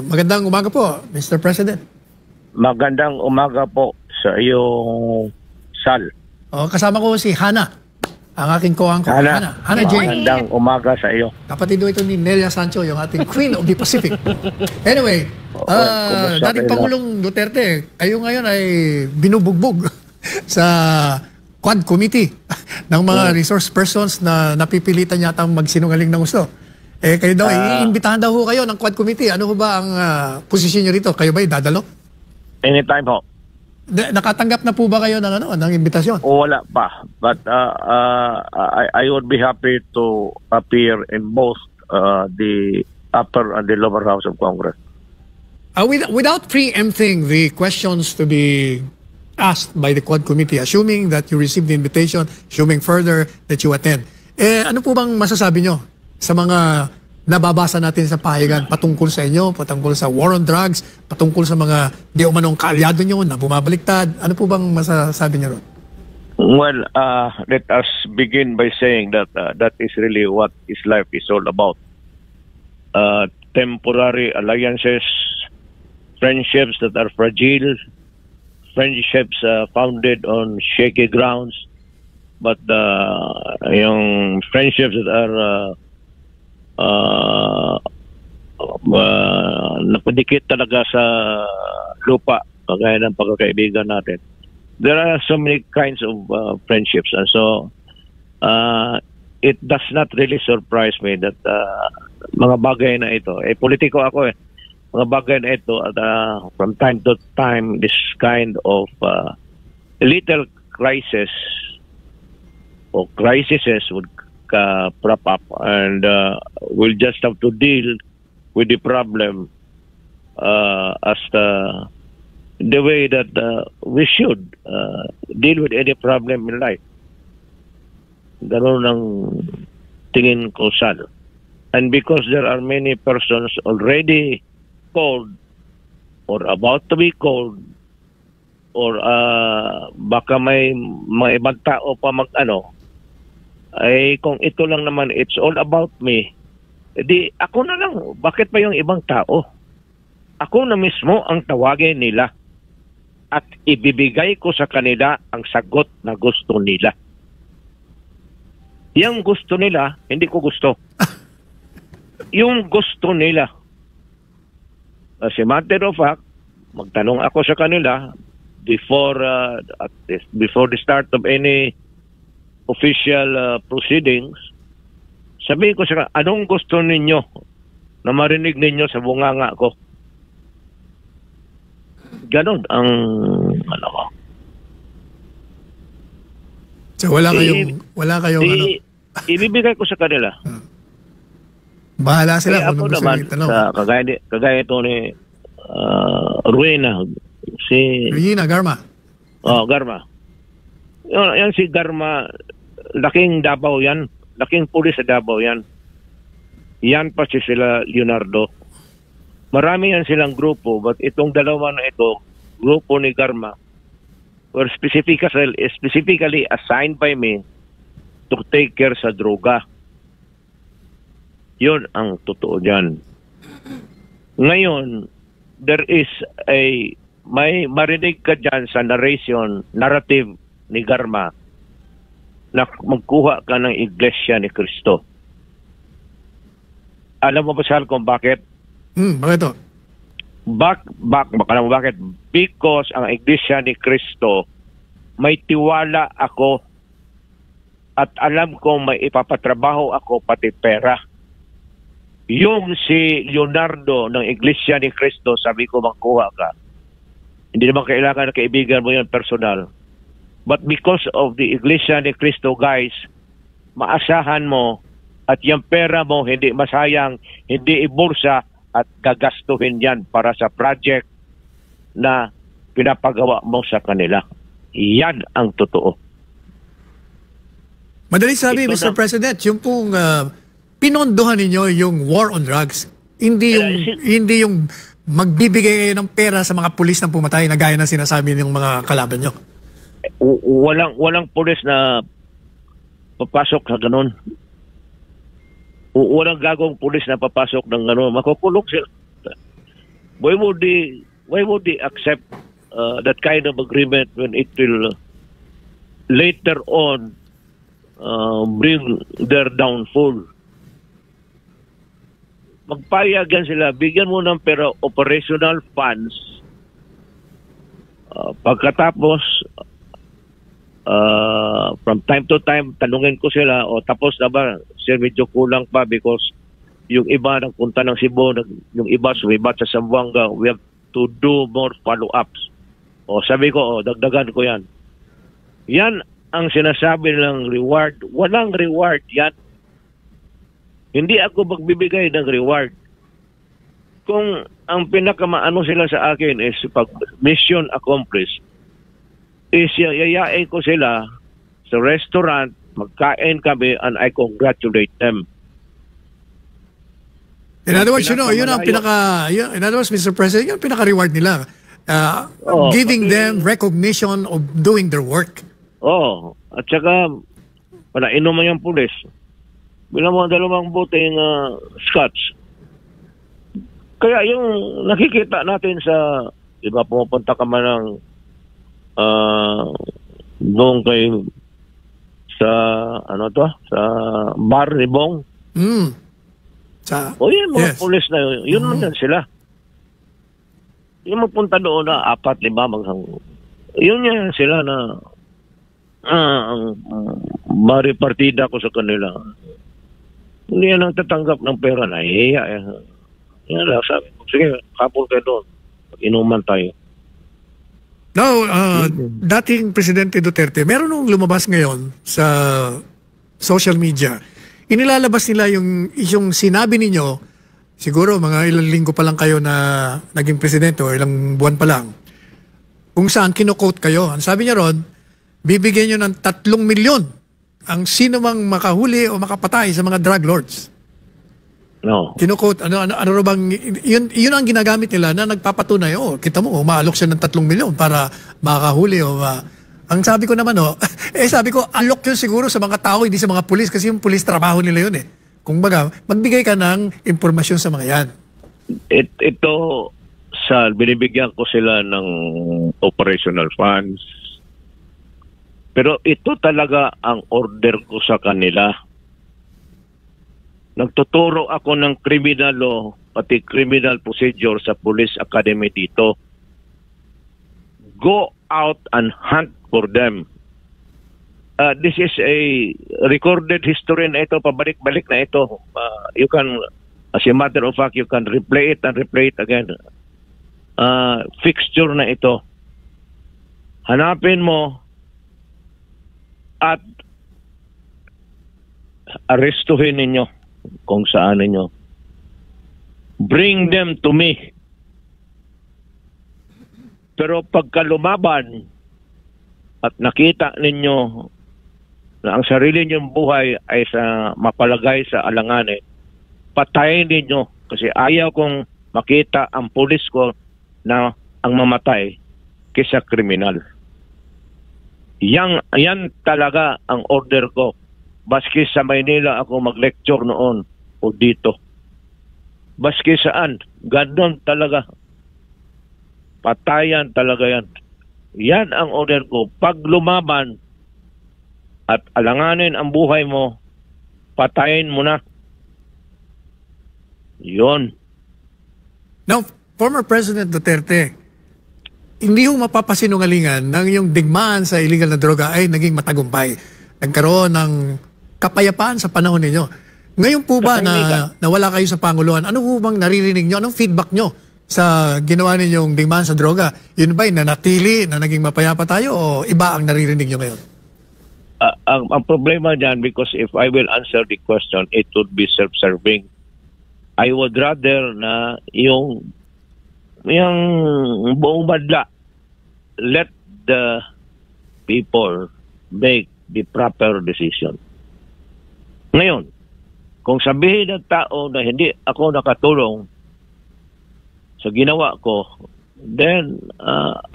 Magandang umaga po, Mr. President. Magandang umaga po sa iyong Sal. Kasama ko si Hana, ang aking co-anchor. Hana Jane. Magandang umaga sa iyo. Kapatid ito ni Nelia Sancho, yung ating Queen of the Pacific. Anyway, dating Pangulong Duterte, kayo ngayon ay binubugbog sa Quad Committee ng mga resource persons na napipilitan yata magsinungaling ng gusto. Kayo daw, iimbitahan daw ho kayo ng Quad Committee. Ano ho ba ang posisyon nyo rito? Kayo ba dadalo? Anytime ho. Nakatanggap na po ba kayo ng imbitasyon? Wala pa. But I would be happy to appear in both the upper and the lower house of Congress. Without preempting the questions to be asked by the Quad Committee, assuming that you received the invitation, assuming further that you attend, ano po bang masasabi nyo sa mga nababasa natin sa pahayagan patungkol sa inyo, patungkol sa war on drugs, patungkol sa mga di umanong kaalyado nyo na bumabaliktad? Ano po bang masasabi nyo ron? Well, let us begin by saying that that is really what this life is all about. Temporary alliances, friendships that are fragile, friendships founded on shaky grounds, but yung friendships that are napadikit talaga sa lupa, kagaya ng pagkakaibigan natin. There are so many kinds of friendships, and so it does not really surprise me that mga bagay na ito, politiko ako mga bagay na ito, from time to time, this kind of little crisis or crises would prop up, and we'll just have to deal with the problem as the way that we should deal with any problem in life. Ganun ang tingin ko, Sal. And because there are many persons already called or about to be called, or baka may mga ibang tao pa ay kung ito lang naman, it's all about me, di ako na lang, bakit pa yung ibang tao? Ako na mismo ang tawagin nila at ibibigay ko sa kanila ang sagot na gusto nila. Yung gusto nila, hindi ko gusto. Yung gusto nila. As a matter of fact, magtanong ako sa kanila before the start of any official proceedings. Sabihin ko sa kanila, anong gusto ninyo na marinig ninyo sa bunganga ko? Ganon ang ko. So wala kayong ibibigay ko sa kanila. Bahala sila kung ano naman sa kagaya ito ni Ruena, si Regina Garma. Garma. Yan si Garma, laking Davao yan. Laking pulis sa Davao yan. Yan pa sila Leonardo. Marami yan silang grupo, but itong dalawa na ito, grupo ni Garma, were specifically assigned by me to take care sa droga. Yun ang totoo dyan. Ngayon, there is may marinig ka dyan sa narrative ni Garma na magkuha ka ng Iglesia ni Cristo. Alam mo ba, Sal, kung bakit? Bakit to? Alam mo bakit? Because ang Iglesia ni Cristo, may tiwala ako at alam ko may ipapatrabaho ako pati pera. Yung si Leonardo ng Iglesia ni Cristo, sabi ko magkuha ka. Hindi naman kailangan na kaibigan mo yan personal. But because of the Iglesia ni Cristo, guys, maasahan mo at yung pera mo hindi masayang, hindi ibursa at gagastuhin yan para sa project na pinapagawa mo sa kanila. Yan ang totoo. Madali sabi, Mr. President, yung pong pinondohan ninyo yung war on drugs, hindi yung magbibigay kayo ng pera sa mga pulis na pumatay na gaya ng sinasabi ng mga kalaban nyo. Walang pulis na papasok sa ganun. Walang gagawang pulis na papasok ng ganun. Makukulong sila. why would they accept that kind of agreement when it will later on bring their downfall? Magpayagan sila, bigyan mo ng pero operational funds. Pagkatapos, from time to time, tanungin ko sila, tapos na ba, sir, medyo kulang pa because yung iba nagpunta ng Cebu, yung iba sumibat sa Zamboanga, we have to do more follow-ups. Sabi ko, dagdagan ko yan. Yan ang sinasabi ng reward. Walang reward yan. Hindi ako magbibigay ng reward. Kung ang pinakamaano sila sa akin is pag mission accomplished, is yayain ko sila sa restaurant, magkain kami, and I congratulate them. In other words, yun ang in other words, Mr. President, yun ang pinaka-reward nila. Giving them recognition of doing their work. At saka, palainom mo yung pulis. Bilang mga 2 boteng scotch. Kaya yung nakikita natin sa, iba pumupunta ka man ng doon kay sa sa bar ni Bong. Yan mga pulis na yun man yan sila. Yung magpunta doon na 4, 5 yun yan sila na maripartida ko sa kanila. Hindi yan ang tatanggap ng pera na hiya. Yan lang sabi ko, sige, kapon kayo doon. Inuman tayo. Now, dating Presidente Duterte, meron nung lumabas ngayon sa social media. Inilalabas nila yung sinabi ninyo, siguro mga ilang linggo pa lang kayo na naging presidente o ilang buwan pa lang, kung saan kino-quote kayo. Ang sabi niya ron, bibigyan nyo ng 3 milyon ang sino mang makahuli o makapatay sa mga drug lords. No. Kino-quote, ano bang, yun ang ginagamit nila na nagpapatunay, kita mo, umaalok siya ng 3 milyon para makahuli o ang sabi ko naman, sabi ko, alok yun siguro sa mga tao, hindi sa mga pulis, kasi yung pulis trabaho nila yun Kung baga, magbigay ka ng impormasyon sa mga yan. Ito, binibigyan ko sila ng operational funds. Pero ito talaga ang order ko sa kanila. Nagtuturo ako ng criminal law, pati criminal procedure sa Police Academy dito. Go out and hunt for them. This is a recorded history na ito, pabalik-balik na ito. You can, as a matter of fact, you can replay it and replay it again. Fixture na ito. Hanapin mo at arestuhin ninyo kung saan ninyo. Bring them to me. Pero pagka lumaban at nakita ninyo na ang sarili ninyong buhay ay mapalagay sa alanganin, patayin ninyo. Kasi ayaw kong makita ang pulis ko na ang mamatay kaysa kriminal. Yan talaga ang order ko. Baski sa Maynila ako mag-lecture noon o dito. Baski saan, ganoon talaga. Patayan talaga yan. Yan ang order ko. Pag lumaban at alanganin ang buhay mo, patayin mo na. Yon. Now, former President Duterte, hindi yung mapapasinungalingan ng yung digmaan sa illegal na droga ay naging matagumpay. Nagkaroon ng kapayapaan sa panahon ninyo. Ngayon po ba na nawala kayo sa Panguluan, ano po bang naririnig nyo? Anong feedback nyo sa ginawa ninyong digmaan sa droga? Yun ba'y nanatili na naging mapayapa tayo o iba ang naririnig nyo ngayon? Ang problema dyan, because if I will answer the question, it would be self-serving. I would rather na yung buong badla, let the people make the proper decision. Ngayon, kung sabihin ng tao na hindi ako nakatulong sa ginawa ko, then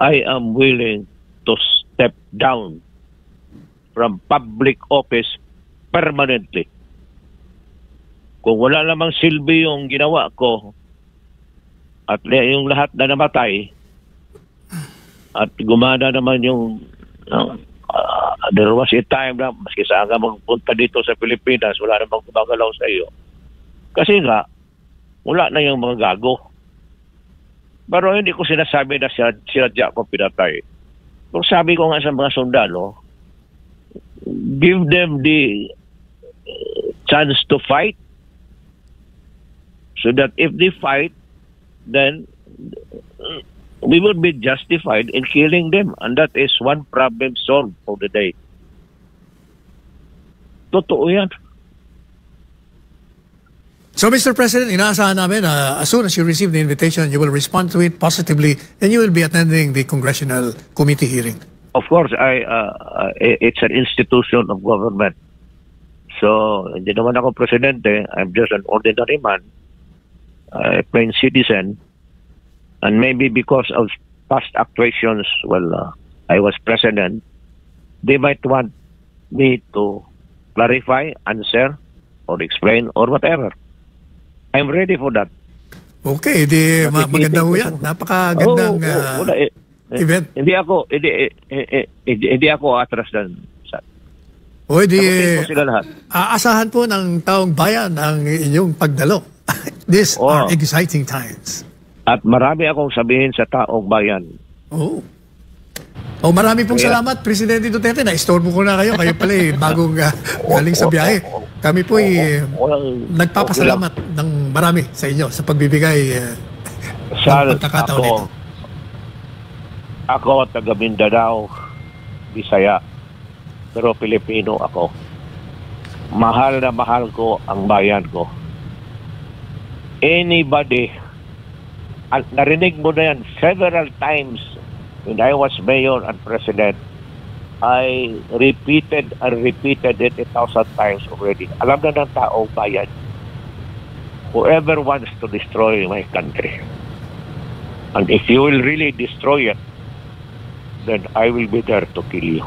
I am willing to step down from public office permanently. Kung wala namang silbi yung ginawa ko, At yung lahat na namatay, at gumana naman yung there was a time na maski saan ka magpunta dito sa Pilipinas, wala namang gumagalaw sa iyo. Kasi nga, wala na yung mga gago. Pero hindi ko sinasabi na sinadya ko pinatay. Kung sabi ko nga sa mga sundalo, give them the chance to fight so that if they fight, then we would be justified in killing them, and that is one problem solved for the day. Totoo yan. So, Mr. President, inaasahan namin as soon as you receive the invitation, you will respond to it positively and you will be attending the congressional committee hearing. Of course, it's an institution of government. So, hindi naman ako presidente. I'm just an ordinary man, a plain citizen. And maybe because of past actuations, I was president, they might want me to clarify, answer, or explain, or whatever. I'm ready for that. Okay, maganda ho yan. Napakagandang event. Hindi ako atras dan. Sila lahat. Aasahan po ng taong bayan ang inyong pagdalo. These are exciting times. At marami akong sabihin sa taong bayan. Marami pong salamat, Presidente Duterte. Na-istorbo ko na kayo. Kayo pala bagong galing sa biyahe. Kami po nagpapasalamat ng marami sa inyo sa pagbibigay ng pagkakataon nito. Ako, taga Mindanao, Bisaya, pero Pilipino ako. Mahal na mahal ko ang bayan ko. Anybody, narinig mo na yan several times when I was mayor and president, I repeated and repeated it 1,000 times already. Alam na ng taong bayan, whoever wants to destroy my country, and if you will really destroy it, then I will be there to kill you.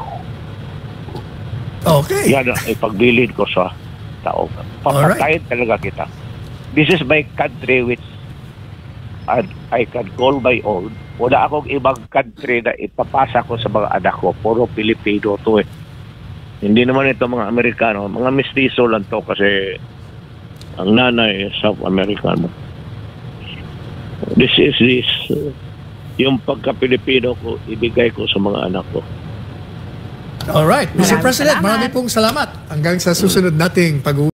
Okay. Yan ang ipagbilid ko sa tao. Papatayin talaga kita. This is my country which I can call my own. Wala akong ibang country na ipapasa ko sa mga anak ko. Puro Pilipino to eh. Hindi naman ito mga Amerikano. Mga mestizo lang to kasi ang nanay South American. This yung pagka-Pilipino ko, ibigay ko sa mga anak ko. Alright. Mr. President, marami pong salamat. Hanggang sa susunod nating pag-uusap.